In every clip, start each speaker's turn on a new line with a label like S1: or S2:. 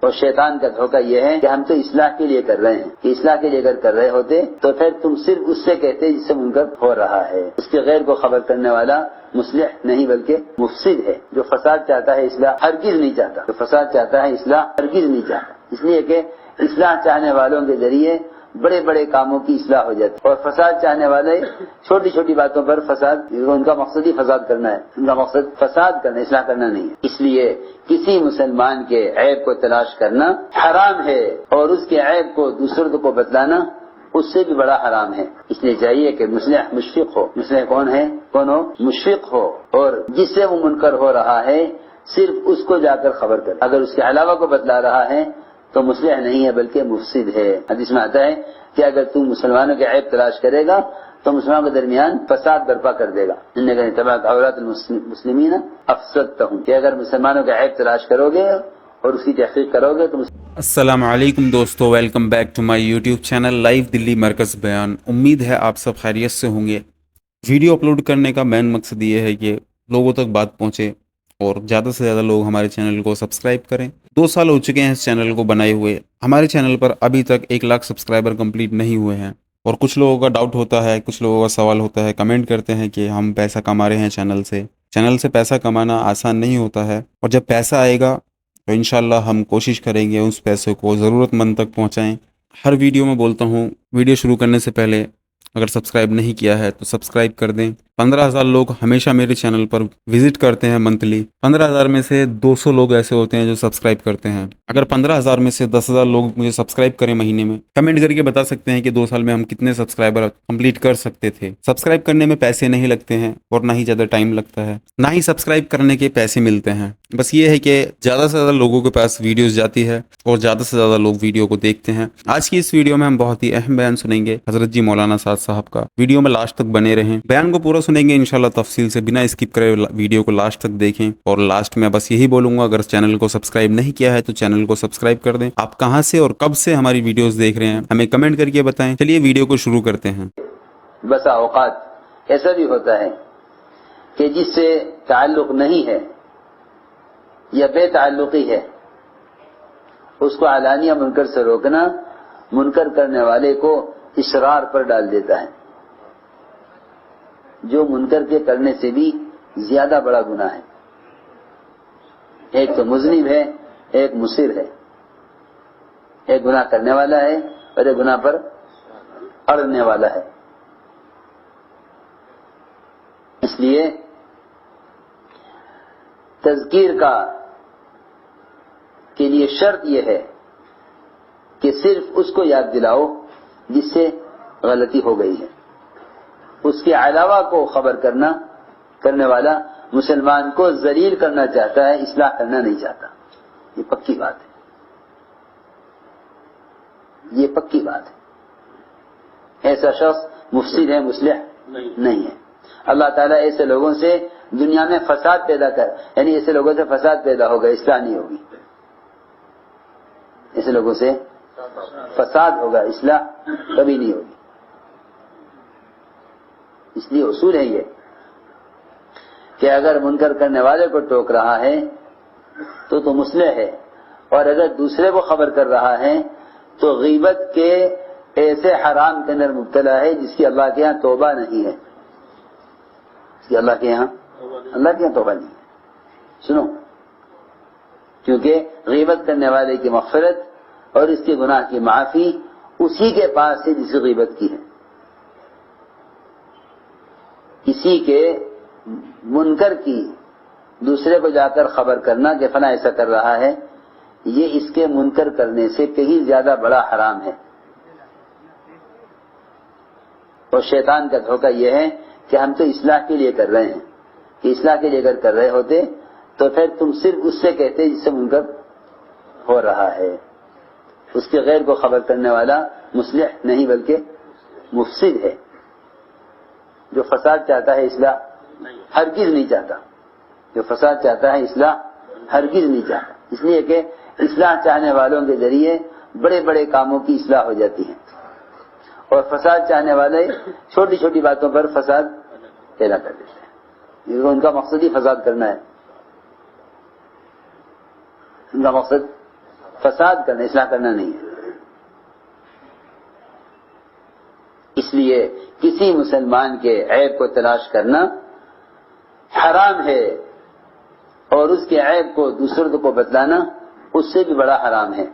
S1: اور شیطان کا دھوکہ یہ ہے کہ ہم تو اصلاح کے لیے کر رہے ہیں، کہ اصلاح کے لیے اگر کر رہے ہوتے تو پھر تم صرف اس سے کہتے جس سے منکر ہو رہا ہے۔ اس کے غیر کو خبر کرنے والا مصلح نہیں بلکہ مفسد ہے۔ جو فساد چاہتا ہے اصلاح ہرگز نہیں چاہتا، جو فساد چاہتا ہے اصلاح ہرگز نہیں چاہتا، اس لیے کہ اصلاح چاہنے والوں کے ذریعے بڑے بڑے کاموں کی اصلاح ہو جاتی ہے، اور فساد چاہنے والے چھوٹی چھوٹی باتوں پر فساد، ان کا مقصد ہی فساد کرنا ہے، ان کا مقصد فساد کرنا، اصلاح کرنا نہیں ہے۔ اس لیے کسی مسلمان کے عیب کو تلاش کرنا حرام ہے، اور اس کے عیب کو دوسروں کو بتلانا اس سے بھی بڑا حرام ہے۔ اس لیے چاہیے کہ مصلح مشفق ہو۔ مصلح کون ہے؟ کون ہو؟ مشفق ہو، اور جس سے وہ منکر ہو رہا ہے صرف اس کو جا کر خبر کر، اگر اس کے علاوہ کو بتلا رہا ہے تو مصلح نہیں ہے بلکہ مفسد ہے۔ حدیث میں آتا ہے کہ اگر تم مسلمانوں کے عیب تلاش کرے گا تو مسلمانوں کے درمیان فساد برپا کر دے گا۔ ان کا تبعت عورات المسلمین افسدتهم، کہ اگر مسلمانوں کے عیب تلاش کرو گے اور اس کی تحقیق کرو گے تو
S2: السلام علیکم دوستو، welcome back to my YouTube channel live Delhi Markaz بیان۔ امید ہے آپ سب خیریت سے ہوں گے۔ ویڈیو اپلوڈ کرنے کا مین مقصد یہ ہے کہ لوگوں تک بات پہنچے اور زیادہ سے زیادہ لوگ ہمارے چینل کو سبسکرائب کریں۔ 2 سال ہو چکے ہیں اس چینل کو بنائے ہوئے، ہمارے چینل پر ابھی تک 1 لاکھ سبسکرائبر کمپلیٹ نہیں ہوئے ہیں، اور کچھ لوگوں کا ڈاؤٹ ہوتا ہے، کچھ لوگوں کا سوال ہوتا ہے، کمنٹ کرتے ہیں کہ ہم پیسہ کما رہے ہیں چینل سے پیسہ کمانا آسان نہیں ہوتا ہے، اور جب پیسہ آئے گا تو انشاءاللہ ہم کوشش کریں گے اس پیسے کو ضرورت مند تک پہنچائیں۔ ہر ویڈیو میں بولتا ہوں، ویڈیو شروع کرنے سے پہلے اگر سبسکرائب نہیں کیا ہے تو سبسکرائب کر دیں۔ 15,000 لوگ ہمیشہ میرے چینل پر وزٹ کرتے ہیں منتھلی، 15,000 میں سے 200 لوگ ایسے ہوتے ہیں جو سبسکرائب کرتے ہیں۔ اگر 15,000 میں سے 10,000 لوگ مجھے سبسکرائب کریں مہینے میں، کمنٹ کر کے بتا سکتے ہیں کہ 2 سال میں ہم کتنے سبسکرائبر کمپلیٹ کر سکتے تھے۔ سبسکرائب کرنے میں پیسے نہیں لگتے ہیں اور نہ ہی زیادہ ٹائم لگتا ہے، نہ ہی سبسکرائب کرنے کے پیسے ملتے ہیں۔ بس یہ ہے کہ زیادہ سے زیادہ لوگوں کے پاس ویڈیوز جاتی ہے اور زیادہ سے زیادہ لوگ ویڈیو کو دیکھتے ہیں۔ آج کی اس ویڈیو میں ہم بہت ہی اہم بیان سنیں گے حضرت جی مولانا سعد صاحب کا۔ ویڈیو میں لاسٹ تک بنے رہیں، بیان کو پورا سنیں گے انشاءاللہ تفصیل سے، بنا اسکپ کرے ویڈیو کو لاسٹ تک دیکھیں۔ اور لاسٹ میں بس یہی بولوں گا، اگر چینل کو سبسکرائب نہیں کیا ہے تو چینل کو سبسکرائب کر دیں۔ آپ کہاں سے اور کب سے ہماری ویڈیوز دیکھ رہے ہیں ہمیں کمنٹ کر کے بتائیں۔ چلیے ویڈیو کو شروع کرتے ہیں۔
S1: بسا اوقات ایسا بھی ہوتا ہے کہ جس سے تعلق نہیں ہے یا بے تعلقی ہے، اس کو علانیہ منکر سے روکنا منکر کرنے والے کو اصرار پر ڈال دیتا ہے، جو منکر کے کرنے سے بھی زیادہ بڑا گناہ ہے۔ ایک تو مذنب ہے، ایک مصر ہے، ایک گناہ کرنے والا ہے اور ایک گناہ پر اڑنے والا ہے۔ اس لیے تذکیر کے لیے شرط یہ ہے کہ صرف اس کو یاد دلاؤ جس سے غلطی ہو گئی ہے، اس کے علاوہ کو خبر کرنے والا مسلمان کو ذلیل کرنا چاہتا ہے، اصلاح کرنا نہیں چاہتا۔ یہ پکی بات ہے، یہ پکی بات ہے۔ ایسا شخص مفسد ہے، مصلح نہیں ہے۔ اللہ تعالیٰ ایسے لوگوں سے دنیا میں فساد پیدا یعنی ایسے لوگوں سے فساد پیدا ہوگا، اصلاح نہیں ہوگی۔ ایسے لوگوں سے فساد ہوگا، اصلاح کبھی نہیں ہوگی۔ اس لیے اصول ہے یہ کہ اگر منکر کرنے والے کو ٹوک رہا ہے تو مصلح ہے، اور اگر دوسرے کو خبر کر رہا ہے تو غیبت کے ایسے حرام کے اندر مبتلا ہے جس کی اللہ کے ہاں توبہ نہیں ہے، جس کی اللہ کے یہاں توبہ نہیں ہے۔ سنو، کیونکہ غیبت کرنے والے کی مغفرت اور اس کے گناہ کی معافی اسی کے پاس ہے جس کی غیبت کی ہے۔ کسی کے منکر کی دوسرے کو جا کر خبر کرنا کہ فلاں ایسا کر رہا ہے، یہ اس کے منکر کرنے سے کہیں زیادہ بڑا حرام ہے۔ اور شیطان کا دھوکہ یہ ہے کہ ہم تو اصلاح کے لیے کر رہے ہیں، کہ اصلاح کے لیے اگر کر رہے ہوتے تو پھر تم صرف اس سے کہتے جس سے منکر ہو رہا ہے۔ اس کے غیر کو خبر کرنے والا مصلح نہیں بلکہ مفسد ہے۔ جو فساد چاہتا ہے اصلاح ہرگز نہیں چاہتا، جو فساد چاہتا ہے اصلاح ہرگز نہیں چاہتا، اس لیے کہ اصلاح چاہنے والوں کے ذریعے بڑے بڑے کاموں کی اصلاح ہو جاتی ہے، اور فساد چاہنے والے چھوٹی چھوٹی باتوں پر فساد پیدا کر دیتے ہیں۔ ان کا مقصد ہی فساد کرنا ہے، ان کا مقصد فساد کرنا، اصلاح کرنا نہیں ہے۔ اس لیے کسی مسلمان کے عیب کو تلاش کرنا حرام ہے، اور اس کے عیب کو دوسروں کو بتلانا اس سے بھی بڑا حرام ہے۔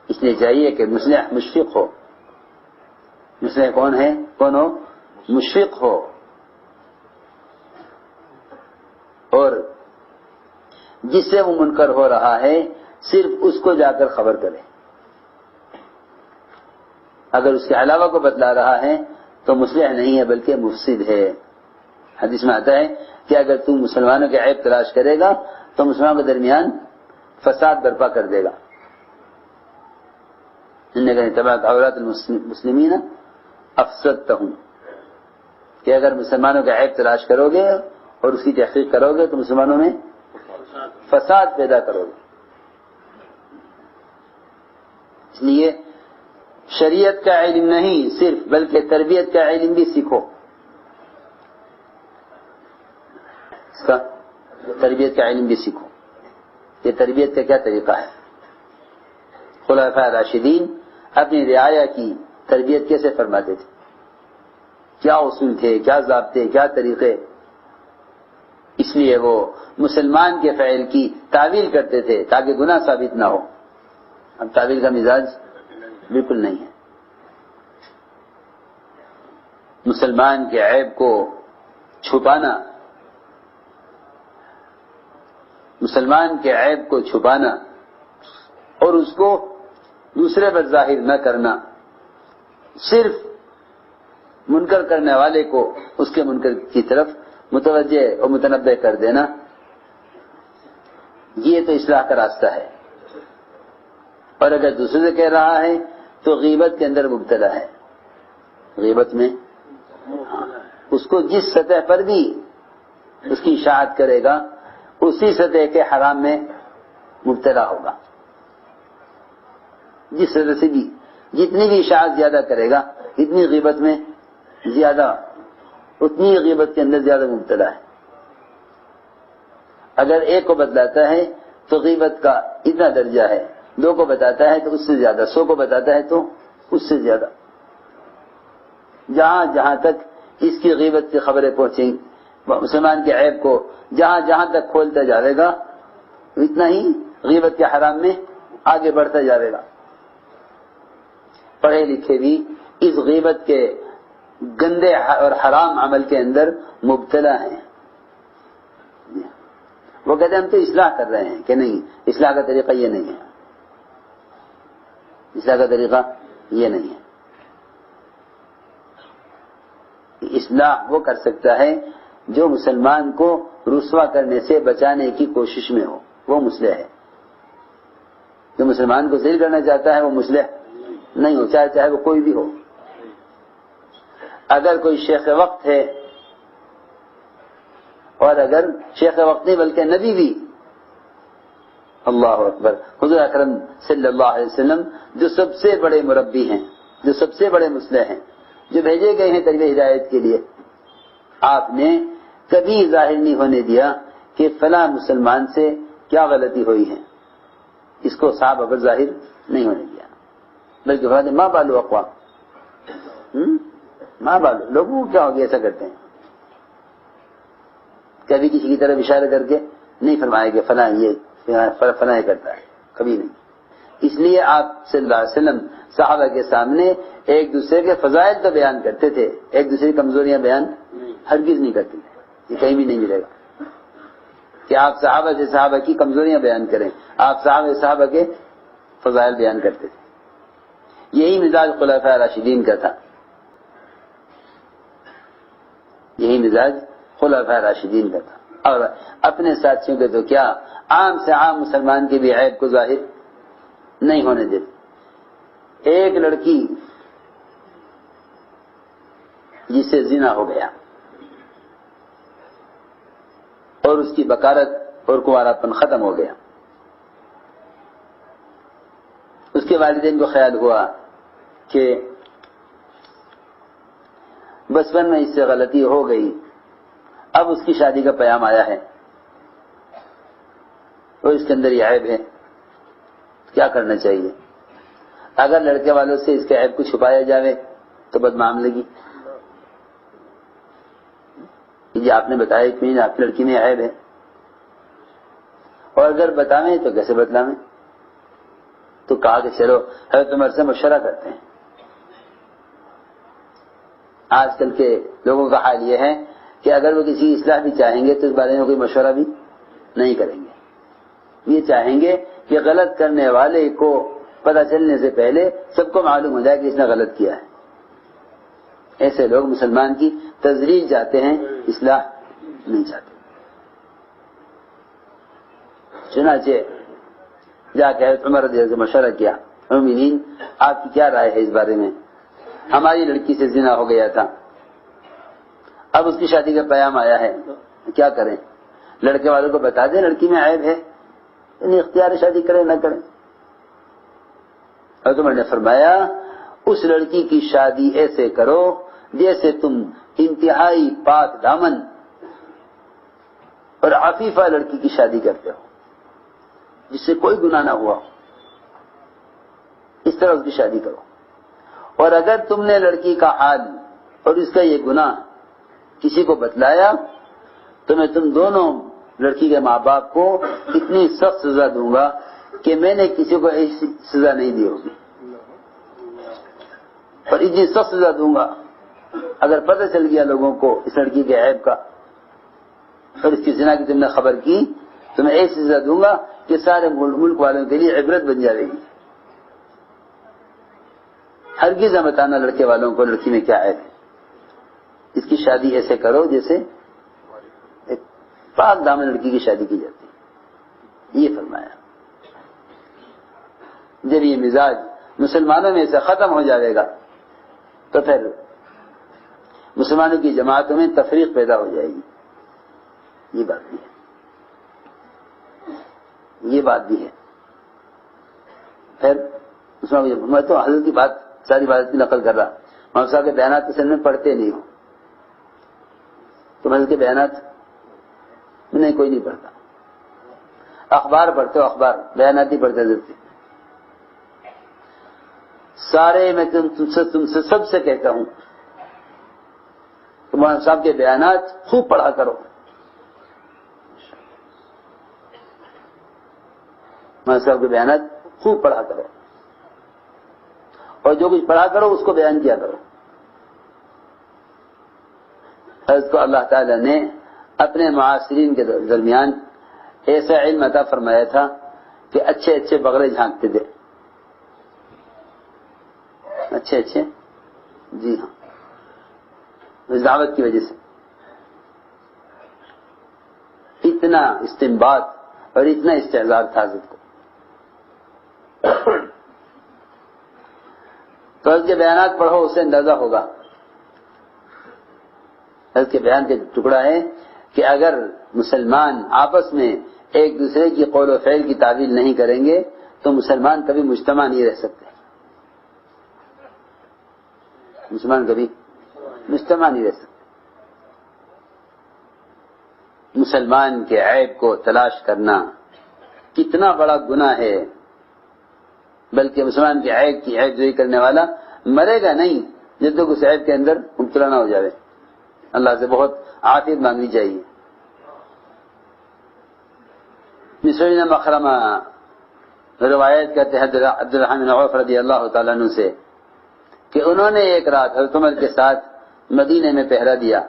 S1: اس لیے چاہیے کہ مصلح مشفق ہو۔ مصلح کون ہے؟ کون ہو؟ مشفق ہو، اور جس سے وہ منکر ہو رہا ہے صرف اس کو جا کر خبر کرے۔ اگر اس کے علاوہ کو بتلا رہا ہے تو مصلح نہیں ہے بلکہ مفسد ہے۔ حدیث میں آتا ہے کہ اگر تم مسلمانوں کے عیب تلاش کرے گا تو مسلمانوں کے درمیان فساد برپا کر دے گا۔ انہیں کہا تبعت عورات المسلمین افسدتہم، کہ اگر مسلمانوں کا عیب تلاش کرو گے اور اس کی تحقیق کرو گے تو مسلمانوں میں فساد پیدا کرو گے۔ اس لیے شریعت کا علم نہیں صرف بلکہ تربیت کا علم بھی سیکھو۔ اس کا تربیت کا علم بھی سیکھو۔ یہ تربیت کا کیا طریقہ ہے؟ خلفاء راشدین اپنی رعایا کی تربیت کیسے فرماتے تھے؟ کیا اصول تھے، کیا ضابطے، کیا طریقے؟ اس لیے وہ مسلمان کے فعل کی تعویل کرتے تھے تاکہ گناہ ثابت نہ ہو۔ اب تعویل کا مزاج بالکل نہیں ہے۔ مسلمان کے عیب کو چھپانا، مسلمان کے عیب کو چھپانا اور اس کو دوسرے پر ظاہر نہ کرنا، صرف منکر کرنے والے کو اس کے منکر کی طرف متوجہ اور متنبہ کر دینا، یہ تو اصلاح کا راستہ ہے۔ اور اگر دوسرے سے کہہ رہا ہے تو غیبت کے اندر مبتلا ہے۔ غیبت میں اس کو جس سطح پر بھی اس کی اشاعت کرے گا اسی سطح کے حرام میں مبتلا ہوگا۔ جس سطح سے بھی جتنی بھی اشاعت زیادہ کرے گا اتنی غیبت میں زیادہ، اتنی غیبت کے اندر زیادہ مبتلا ہے۔ اگر ایک کو بتلاتا ہے تو غیبت کا اتنا درجہ ہے، دو کو بتاتا ہے تو اس سے زیادہ، 100 کو بتاتا ہے تو اس سے زیادہ۔ جہاں جہاں تک اس کی غیبت کی خبریں پہنچیں، مسلمان کے عیب کو جہاں جہاں تک کھولتا جاوے گا اتنا ہی غیبت کے حرام میں آگے بڑھتا جاوے گا۔ پڑھے لکھے بھی اس غیبت کے گندے اور حرام عمل کے اندر مبتلا ہیں۔ وہ کہتے ہیں ہم تو اصلاح کر رہے ہیں، کہ نہیں، اصلاح کا طریقہ یہ نہیں ہے، اصلاح کا طریقہ یہ نہیں ہے۔ اصلاح وہ کر سکتا ہے جو مسلمان کو رسوا کرنے سے بچانے کی کوشش میں ہو، وہ مصلح ہے۔ جو مسلمان کو ذلیل کرنا چاہتا ہے وہ مصلح نہیں ہو، چاہے وہ کوئی بھی ہو۔ اگر کوئی شیخ وقت ہے، اور اگر شیخ وقت نہیں بلکہ نبی بھی، اللہ اکبر، حضور اکرم صلی اللہ علیہ وسلم جو سب سے بڑے مربی ہیں، جو سب سے بڑے مصلح ہیں، جو بھیجے گئے ہیں تربیت ہدایت کے لیے، آپ نے کبھی ظاہر نہیں ہونے دیا کہ فلاں مسلمان سے کیا غلطی ہوئی ہے، اس کو صحابہ پر ظاہر نہیں ہونے دیا، بلکہ فرماتے ماں بالو اقوام، ماں بالو، لوگوں کو کیا ہو گیا ایسا کرتے ہیں۔ کبھی کسی کی طرف اشارہ کر کے نہیں فرمایا کہ فلاں یہ فلاں کرتا ہے، کبھی نہیں۔ اس لیے آپ صلی اللہ علیہ وسلم صحابہ کے سامنے ایک دوسرے کے فضائل تو بیان کرتے تھے، ایک دوسرے کی کمزوریاں بیان ہرگز نہیں کرتے تھے۔ یہ کہیں بھی نہیں ملے گا کہ آپ صحابہ سے صحابہ کی کمزوریاں بیان کریں، آپ صحابہ کے فضائل بیان کرتے تھے۔ یہی مزاج خلفاء راشدین کا تھا، یہی مزاج خلفاء راشدین کا تھا۔ اور اپنے ساتھیوں کے تو کیا، عام سے عام مسلمان کے بھی عیب کو ظاہر نہیں ہونے دیتے۔ ایک لڑکی جس سے زنا ہو گیا اور اس کی بکارت اور کنواراپن ختم ہو گیا، اس کے والدین کو خیال ہوا کہ بچپن میں اس سے غلطی ہو گئی، اب اس کی شادی کا پیام آیا ہے، اور اس کے اندر یہ عیب ہے، کیا کرنا چاہیے؟ اگر لڑکے والوں سے اس کے عیب کو چھپایا جاوے تو بدمعاملگی، جی آپ نے بتایا کہ آپ کی لڑکی میں عیب ہے، اور اگر بتاویں تو کیسے بتلاویں؟ تو کہا کہ چلو حضرت عمر سے مشورہ کرتے ہیں۔ آج کل کے لوگوں کا حال یہ ہے کہ اگر وہ کسی اصلاح بھی چاہیں گے تو اس بارے میں کوئی مشورہ بھی نہیں کریں گے، یہ چاہیں گے کہ غلط کرنے والے کو پتہ چلنے سے پہلے سب کو معلوم ہو جائے کہ اس نے غلط کیا ہے۔ ایسے لوگ مسلمان کی تذلیل چاہتے ہیں، اصلاح نہیں چاہتے۔ چنانچہ جا کے حضرت عمر رضی اللہ عنہ سے مشورہ کیا، مومنین آپ کی کیا رائے ہے اس بارے میں؟ ہماری لڑکی سے زنا ہو گیا تھا، اب اس کی شادی کا پیام آیا ہے، کیا کریں؟ لڑکے والوں کو بتا دیں لڑکی میں عیب ہے، یعنی اختیار شادی کریں نہ کریں؟ حضرت عمر نے فرمایا اس لڑکی کی شادی ایسے کرو جیسے تم انتہائی پاک دامن اور عفیفہ لڑکی کی شادی کرتے ہو، جس سے کوئی گناہ نہ ہوا، اس طرح اس کی شادی کرو۔ اور اگر تم نے لڑکی کا حال اور اس کا یہ گناہ کسی کو بتلایا تو میں تم دونوں لڑکی کے ماں باپ کو اتنی سخت سزا دوں گا کہ میں نے کسی کو ایسی سزا نہیں دی ہوگی، اور اتنی سخت سزا دوں گا اگر پتہ چل گیا لوگوں کو اس لڑکی کے عیب کا اور اس کی زنا کی تم نے خبر کی تو میں ایسی سزا دوں گا کہ سارے ملک والوں کے لیے عبرت بن جائے گی۔ ہرگز نہ بتانا لڑکے والوں کو لڑکی میں کیا عیب ہے، اس کی شادی ایسے کرو جیسے ایک پاک دامن لڑکی کی شادی کی جاتی ہے، یہ فرمایا۔ جب یہ مزاج مسلمانوں میں سے ختم ہو جائے گا تو پھر مسلمانوں کی جماعتوں میں تفریق پیدا ہو جائے گی، یہ بات بھی ہے، یہ بات بھی ہے۔ پھر میں تو حضرت کی بات ساری بات کی نقل کر رہا، مولانا صاحب کے بیانات کے سن میں پڑھتے نہیں ہو، تو حضرت کے بیانات نہیں کوئی نہیں پڑھتا، اخبار پڑھتے ہو، اخبار بیانات ہی پڑھتے حضرت کے سارے۔ میں تم سے سب سے کہتا ہوں کہ مولانا صاحب کے بیانات خوب پڑھا کرو، مولانا صاحب کے بیانات خوب پڑھا کرو، اور جو کچھ پڑھا کرو اس کو بیان کیا کرو۔ حضرت کو اللہ تعالی نے اپنے معاصرین کے درمیان ایسا علم عطا فرمایا تھا کہ اچھے اچھے بغلے جھانکتے تھے، اچھے اچھے، جی ہاں، اس دعوت کی وجہ سے اتنا استنباط اور اتنا استعزاز تھا حضرت کو۔ تو حضرت کے بیانات پڑھو، اس سے اندازہ ہوگا۔ حضرت کے بیان کا ٹکڑا ہے کہ اگر مسلمان آپس میں ایک دوسرے کی قول و فعل کی تعویل نہیں کریں گے تو مسلمان کبھی مجتمع نہیں رہ سکتے، مسلمان کبھی مجتمع نہیں رہ سکتے۔ مسلمان کے عیب کو تلاش کرنا کتنا بڑا گناہ ہے، بلکہ مسلمان کے عیب کی عیب جوئی کرنے والا مرے گا نہیں جب تک اس عیب کے اندر مبتلا نہ ہو جائے۔ اللہ سے بہت عافیت مانگنی چاہیے۔ مسعود مخرمہ روایت کرتے ہیں عبد الرحمن بن عوف رضی اللہ تعالیٰ عنہ سے کہ انہوں نے ایک رات حضرت عمر کے ساتھ مدینے میں پہرا دیا،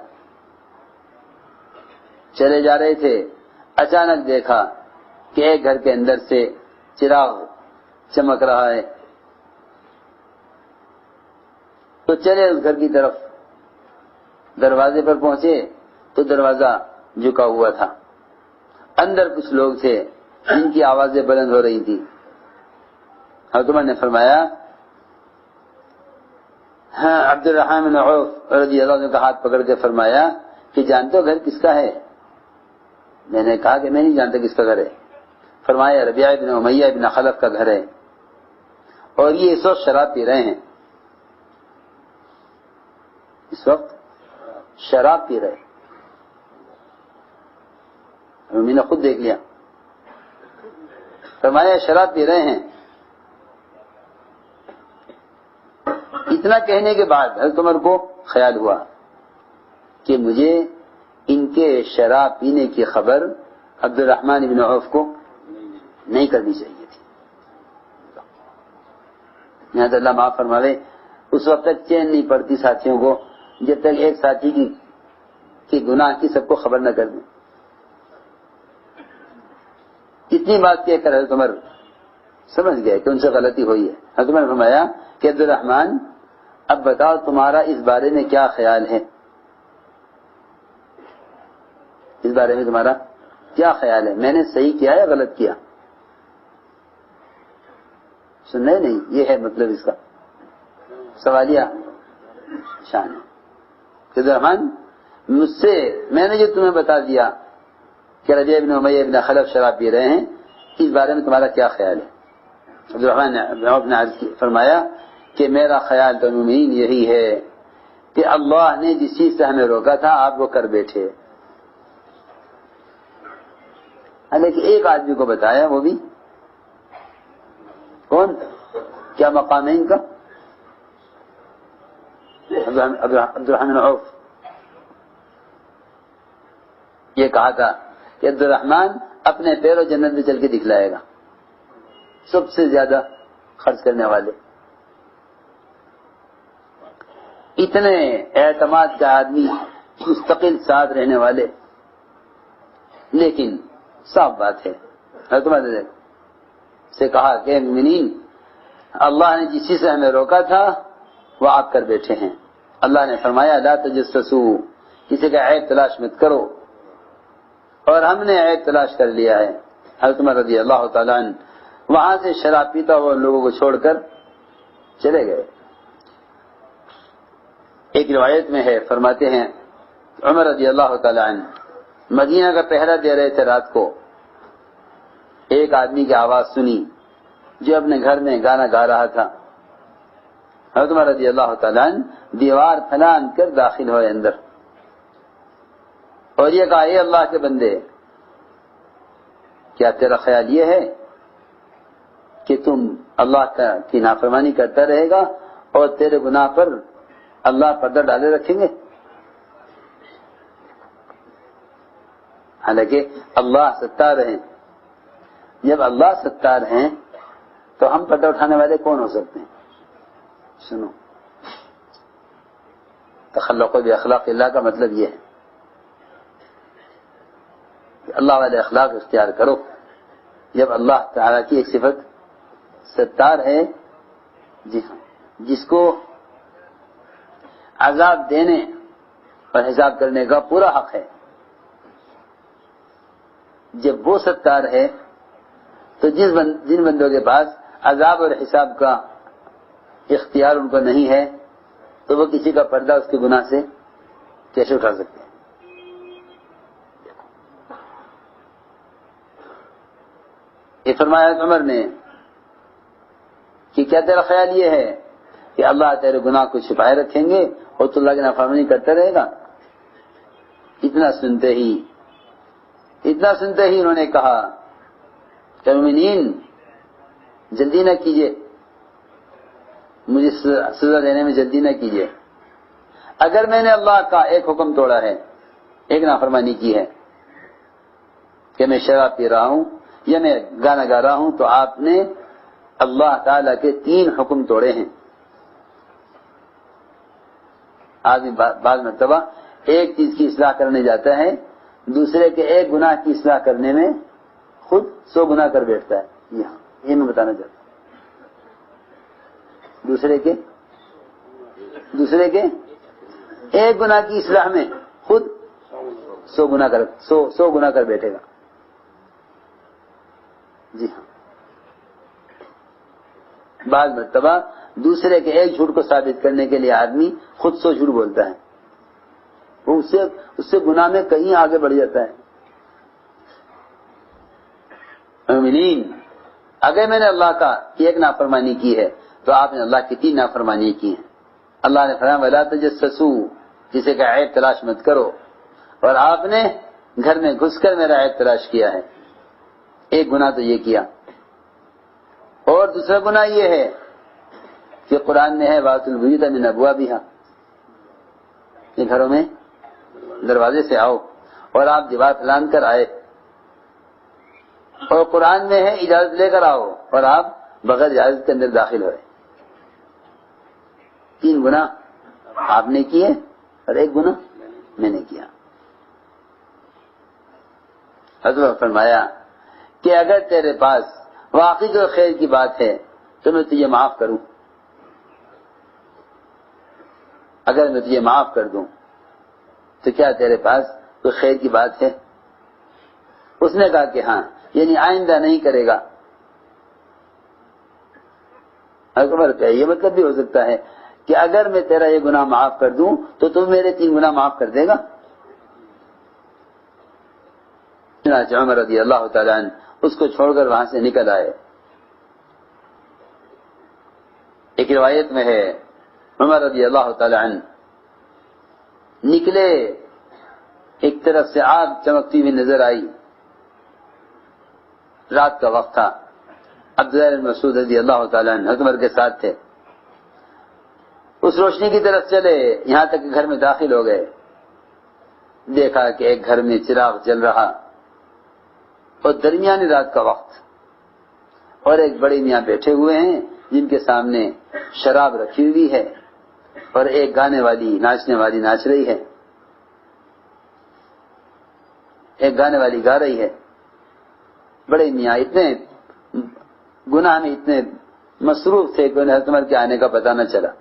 S1: چلے جا رہے تھے، اچانک دیکھا کہ ایک گھر کے اندر سے چراغ چمک رہا ہے، تو چلے اس گھر کی طرف، دروازے پر پہنچے تو دروازہ جھکا ہوا تھا، اندر کچھ لوگ تھے جن کی آوازیں بلند ہو رہی تھی۔ حضرت عمر نے فرمایا، ہاں، عبد الرحمن بن عوف رضی اللہ عنہ کا ہاتھ پکڑ کے فرمایا کہ جانتے ہو گھر کس کا ہے؟ میں نے کہا کہ میں نہیں جانتا کس کا گھر ہے۔ فرمایا ربیعہ بن امیہ بن خلف کا گھر ہے، اور یہ اس وقت شراب پی رہے ہیں، اس وقت شراب پی رہے، میں نے خود دیکھ لیا۔ فرمایا شراب پی رہے ہیں. اتنا کہنے کے بعد حضرت عمر کو خیال ہوا کہ مجھے ان کے شراب پینے کی خبر عبد الرحمن بن عوف کو نہیں کرنی چاہیے تھی. یہاں اللہ معاف فرماوے، اس وقت تک چین نہیں پڑتی ساتھیوں کو جب تک ایک ساتھی کی گناہ کی سب کو خبر نہ کر دیں. اتنی بات کہہ کر حضرت عمر سمجھ گئے کہ ان سے غلطی ہوئی ہے. حضرت عمر نے فرمایا کہ عبد الرحمن اب بتاؤ تمہارا اس بارے میں کیا خیال ہے، اس بارے میں تمہارا کیا خیال ہے، میں نے صحیح کیا یا غلط کیا؟ سننا نہیں، یہ ہے مطلب اس کا سوالیہ شان ہے. عبد الرحمن مجھ سے میں نے جو تمہیں بتا دیا کہ ربیعہ بن امیہ بن خلف شراب پی رہے ہیں، اس بارے میں تمہارا کیا خیال ہے؟ عبد الرحمن نے فرمایا کہ میرا خیال تو مومنین یہی ہے کہ اللہ نے جس چیز سے ہمیں روکا تھا آپ وہ کر بیٹھے. لیکن ایک آدمی کو بتایا، وہ بھی کون، کیا مقام ہے ان کا؟ عبد الرحمن عوف. یہ کہا تھا کہ عبد الرحمن اپنے پیروں جنت میں چل کے دکھلائے گا، سب سے زیادہ خرچ کرنے والے، اتنے اعتماد کا آدمی، مستقل ساتھ رہنے والے. لیکن صاف بات ہے، حضرت سے کہا کہ مومنین اللہ نے جس چیز سے ہمیں روکا تھا وہ آپ کر بیٹھے ہیں. اللہ نے فرمایا لا تجسسوا، کسی کا عیب تلاش مت کرو، اور ہم نے عیب تلاش کر لیا ہے. حضرت عمر رضی اللہ تعالیٰ عنہ وہاں سے شراب پیتا ہوا لوگوں کو چھوڑ کر چلے گئے. ایک روایت میں ہے، فرماتے ہیں عمر رضی اللہ تعالیٰ عنہ مدینہ کا پہرا دے رہے تھے. رات کو ایک آدمی کی آواز سنی جو اپنے گھر میں گانا گا رہا تھا. حضرت عمر رضی اللہ تعالیٰ عنہ دیوار پھلان کر داخل ہوئے اندر اور یہ کہا اے اللہ کے بندے، کیا تیرا خیال یہ ہے کہ تم اللہ کی نافرمانی کرتا رہے گا اور تیرے گناہ پر اللہ پردہ ڈالے رکھیں گے؟ حالانکہ اللہ ستار ہیں. جب اللہ ستار ہیں تو ہم پردہ اٹھانے والے کون ہو سکتے ہیں؟ سنو، تخلق باخلاق اللہ کا مطلب یہ ہے کہ اللہ والے اخلاق اختیار کرو. جب اللہ تعالیٰ کی ایک صفت ستار ہے، جی ہاں، جس کو عذاب دینے اور حساب کرنے کا پورا حق ہے، جب وہ ستار ہے تو جن بندوں کے پاس عذاب اور حساب کا اختیار ان کو نہیں ہے تو وہ کسی کا پردہ اس کے گناہ سے کیسے اٹھا سکتے ہیں؟ یہ فرمایا عمر نے کہ کیا تیرا خیال یہ ہے کہ اللہ تیرے گناہ کو چھپائے رکھیں گے اور تو اللہ کی نافرمانی کرتا رہے گا؟ اتنا سنتے ہی انہوں نے کہا کہ مومنین جلدی نہ کیجیے، مجھے سزا دینے میں جلدی نہ کیجیے. اگر میں نے اللہ کا ایک حکم توڑا ہے، ایک نافرمانی کی ہے کہ میں شراب پی رہا ہوں یا میں گانا گا رہا ہوں، تو آپ نے اللہ تعالیٰ کے 3 حکم توڑے ہیں. آدمی بعض مرتبہ ایک چیز کی اصلاح کرنے جاتا ہے، دوسرے کے ایک گناہ کی اصلاح کرنے میں خود 100 گناہ کر بیٹھتا ہے. یہ میں بتانا چاہتا ہوں، دوسرے کے ایک گناہ کی اصلاح میں خود 100 گناہ کر بیٹھے گا. جی ہاں، بعض مرتبہ دوسرے کے ایک جھوٹ کو ثابت کرنے کے لیے آدمی خود 100 جھوٹ بولتا ہے، وہ اس سے گناہ میں کہیں آگے بڑھ جاتا ہے. مومنین اگر میں نے اللہ کا ایک نافرمانی کی ہے تو آپ نے اللہ کی 3 نافرمانی کی ہیں. اللہ نے فرمایا ولا تجسسوا، کسی کا عیب تلاش مت کرو، اور آپ نے گھر میں گھس کر میرا عیب تلاش کیا ہے. ایک گناہ تو یہ کیا، اور دوسرا گناہ یہ ہے کہ قرآن میں ہے وَأْتُوا الْبُيُوتَ مِنْ أَبْوَابِهَا، یہ گھروں میں دروازے سے آؤ، اور آپ دیوار پھلان کر آئے، اور قرآن میں ہے اجازت لے کر آؤ، اور آپ بغیر اجازت کے اندر داخل ہوئے۔ 3 گناہ آپ نے کیے اور ایک گناہ میں نے کیا۔ حضرت فرمایا کہ اگر تیرے پاس واقعی کوئی خیر کی بات ہے تو میں تجھے معاف کروں، اگر میں تجھے معاف کر دوں تو کیا تیرے پاس کوئی خیر کی بات ہے؟ اس نے کہا کہ ہاں، یعنی آئندہ نہیں کرے گا۔ اکبر کا یہ مطلب بھی ہو سکتا ہے کہ اگر میں تیرا یہ گناہ معاف کر دوں تو تم میرے 3 گناہ معاف کر دے گا۔ چنانچہ عمر رضی اللہ تعالیٰ عنہ اس کو چھوڑ کر وہاں سے نکل آئے۔ ایک روایت میں ہے عمر رضی اللہ تعالیٰ عنہ نکلے، ایک طرف سے آگ چمکتی ہوئی نظر آئی، رات کا وقت تھا، عبداللہ بن مسعود رضی اللہ تعالیٰ عنہ عمر کے ساتھ تھے، اس روشنی کی طرف چلے، یہاں تک کہ گھر میں داخل ہو گئے، دیکھا کہ ایک گھر میں چراغ جل رہا اور درمیانی رات کا وقت، اور ایک بڑے میاں بیٹھے ہوئے ہیں جن کے سامنے شراب رکھی ہوئی ہے، اور ایک گانے والی ناچنے والی ناچ رہی ہے، ایک گانے والی گا رہی ہے۔ بڑے میاں اتنے گناہ میں اتنے مصروف تھے کہ انہیں حضرت عمر کے آنے کا پتہ نہ چلا۔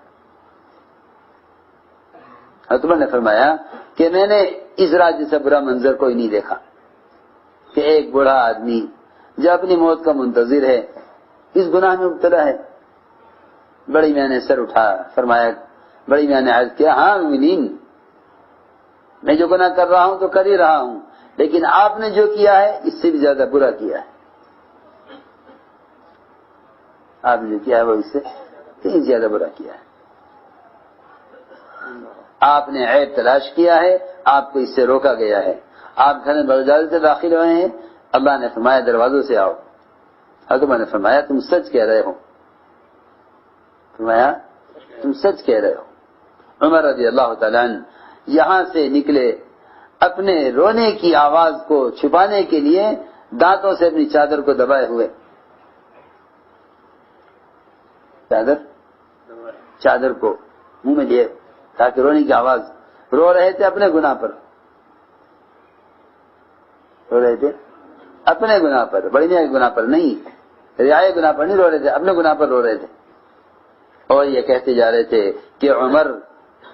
S1: حضرت عمر نے فرمایا کہ میں نے اس رات جیسا برا منظر کوئی نہیں دیکھا کہ ایک بوڑھا آدمی جو اپنی موت کا منتظر ہے اس گناہ میں مبتلا ہے۔ بڑی میاں نے سر اٹھا، فرمایا، بڑی میاں نے عرض کیا، ہاں مومنین، میں جو گناہ کر رہا ہوں تو کر ہی رہا ہوں، لیکن آپ نے جو کیا ہے اس سے بھی زیادہ برا کیا ہے، آپ نے جو کیا ہے وہ اس سے کہیں زیادہ برا کیا ہے۔ آپ نے عیب تلاش کیا ہے، آپ کو اس سے روکا گیا ہے، آپ گھر میں بغیر سے داخل ہوئے ہیں، اللہ نے فرمایا دروازوں سے آؤ۔ حضرت عمر نے فرمایا تم سچ کہہ رہے ہو، فرمایا تم سچ کہہ رہے ہو۔ عمر رضی اللہ تعالیٰ عنہ یہاں سے نکلے، اپنے رونے کی آواز کو چھپانے کے لیے دانتوں سے اپنی چادر کو دبائے ہوئے، چادر کو منہ میں لیے تاکہ رونے کی آواز، رو رہے تھے اپنے گناہ پر، رو رہے تھے اپنے گناہ پر، بڑی میاں کے گناہ پر نہیں، رعایا گناہ پر نہیں رو رہے تھے، اپنے گناہ پر رو رہے تھے، اور یہ کہتے جا رہے تھے کہ عمر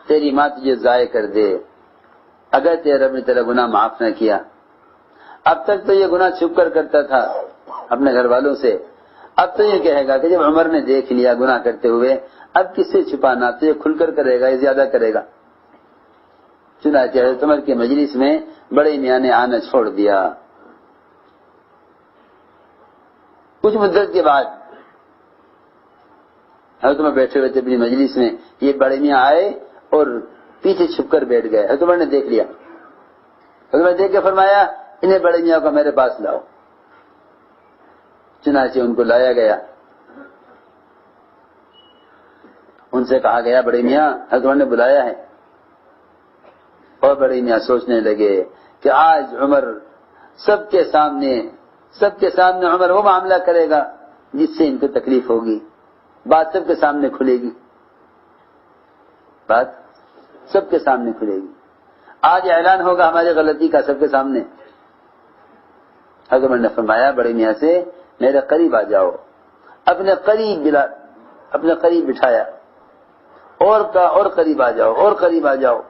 S1: تیری ماں تجھے ضائع کر دے اگر تیرے رب نے تیرا گناہ معاف نہ کیا۔ اب تک تو یہ گناہ چھپ کر کرتا تھا اپنے گھر والوں سے، اب تو یہ کہے گا کہ جب عمر نے دیکھ لیا گناہ کرتے ہوئے اب کس سے چھپانا، تو یہ کھل کر کرے گا، یہ زیادہ کرے گا۔ چنانچہ حضرت عمر کے مجلس میں بڑے میاں نے آنا چھوڑ دیا۔ کچھ مدت کے بعد حضرت عمر بیٹھے ہوئے تھے اپنی مجلس میں، یہ بڑے میاں آئے اور پیچھے چھپ کر بیٹھ گئے۔ حضرت عمر نے دیکھ لیا، حضرت عمر نے دیکھ کے فرمایا انہیں بڑے میاں کو میرے پاس لاؤ۔ چنانچہ ان کو لایا گیا، ان سے کہا گیا بڑے میاں حضرت عمر نے بلایا ہے، اور بڑے میاں سوچنے لگے کہ آج عمر سب کے سامنے عمر وہ معاملہ کرے گا جس سے ان کو تکلیف ہوگی، بات سب کے سامنے کھلے گی، بات سب کے سامنے کھلے گی، آج اعلان ہوگا ہماری غلطی کا سب کے سامنے۔ حضرت عمر نے فرمایا بڑے میاں سے میرے قریب آ جاؤ، اپنے قریب بٹھایا، اور قریب آ جاؤ، اور قریب آ جاؤ۔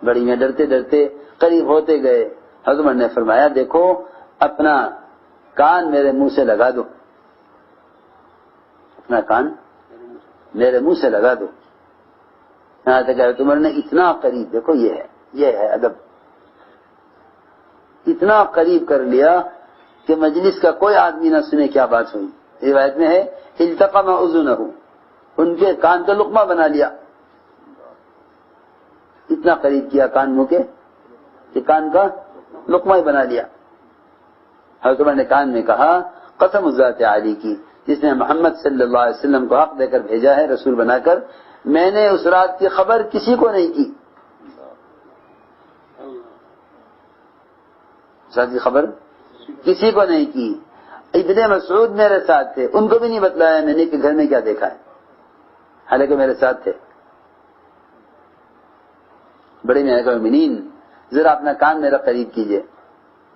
S1: بڑی میاں ڈرتے ڈرتے قریب ہوتے گئے۔ حضرت عمر نے فرمایا دیکھو اپنا کان میرے منہ سے لگا دو، اپنا کان میرے منہ سے لگا دو۔ یہاں تک حضرت عمر نے اتنا قریب، دیکھو یہ ہے ادب، اتنا قریب کر لیا کہ مجلس کا کوئی آدمی نہ سنے کیا بات ہوئی۔ روایت میں ہے التقم اذنہ، ان کے کان کا لقمہ بنا لیا، اتنا قریب کیا کان منہ کے کہ کان کا لقمہ ہی بنا لیا۔ حضرت عمر نے کان میں کہا قسم ذات عالی کی جس نے محمد صلی اللہ علیہ وسلم کو حق دے کر بھیجا ہے رسول بنا کر، میں نے اس رات کی خبر کسی کو نہیں کی، اس رات کی خبر کسی کو نہیں کی۔ ابن مسعود میرے ساتھ تھے، ان کو بھی نہیں بتلایا میں نے کہ گھر میں کیا دیکھا ہے، حالانکہ میرے ساتھ تھے۔ بڑے میاں کے مومنین ذرا اپنا کان میرا قریب کیجئے۔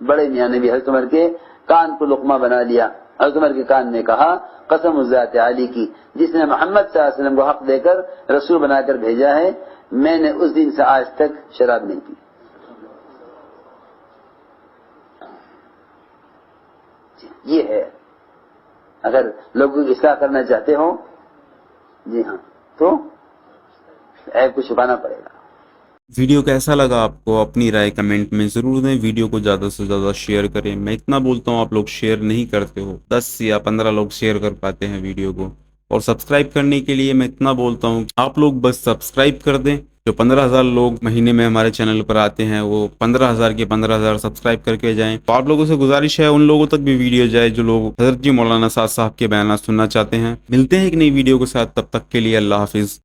S1: بڑے میاں نے بھی حضرت عمر کے کان کو لقمہ بنا لیا، حضرت عمر کے کان میں کہا قسم ذات عالی کی جس نے محمد صلی اللہ علیہ وسلم کو حق دے کر رسول بنا کر بھیجا ہے، میں نے اس دن سے آج تک شراب نہیں پی۔ یہ ہے، اگر لوگوں کی اصلاح کرنا چاہتے ہو جی ہاں تو عیب کو چھپانا پڑے گا۔
S2: ویڈیو کیسا لگا آپ کو؟ اپنی رائے کمنٹ میں ضرور دیں، ویڈیو کو زیادہ سے زیادہ شیئر کریں۔ میں اتنا بولتا ہوں آپ لوگ شیئر نہیں کرتے ہو، 10 یا 15 لوگ شیئر کر پاتے ہیں ویڈیو کو، اور سبسکرائب کرنے کے لیے میں اتنا بولتا ہوں آپ لوگ بس سبسکرائب کر دیں۔ جو 15,000 لوگ مہینے میں ہمارے چینل پر آتے ہیں وہ 15,000 کے 15,000 سبسکرائب کر کے جائیں۔ تو آپ لوگوں سے گزارش ہے ان لوگوں تک بھی ویڈیو جائے جو لوگ حضرت جی مولانا سعد صاحب کے بیانات سننا چاہتے ہیں۔ ملتے ہیں ایک نئی ویڈیو کے ساتھ، تب تک کے لیے اللہ حافظ۔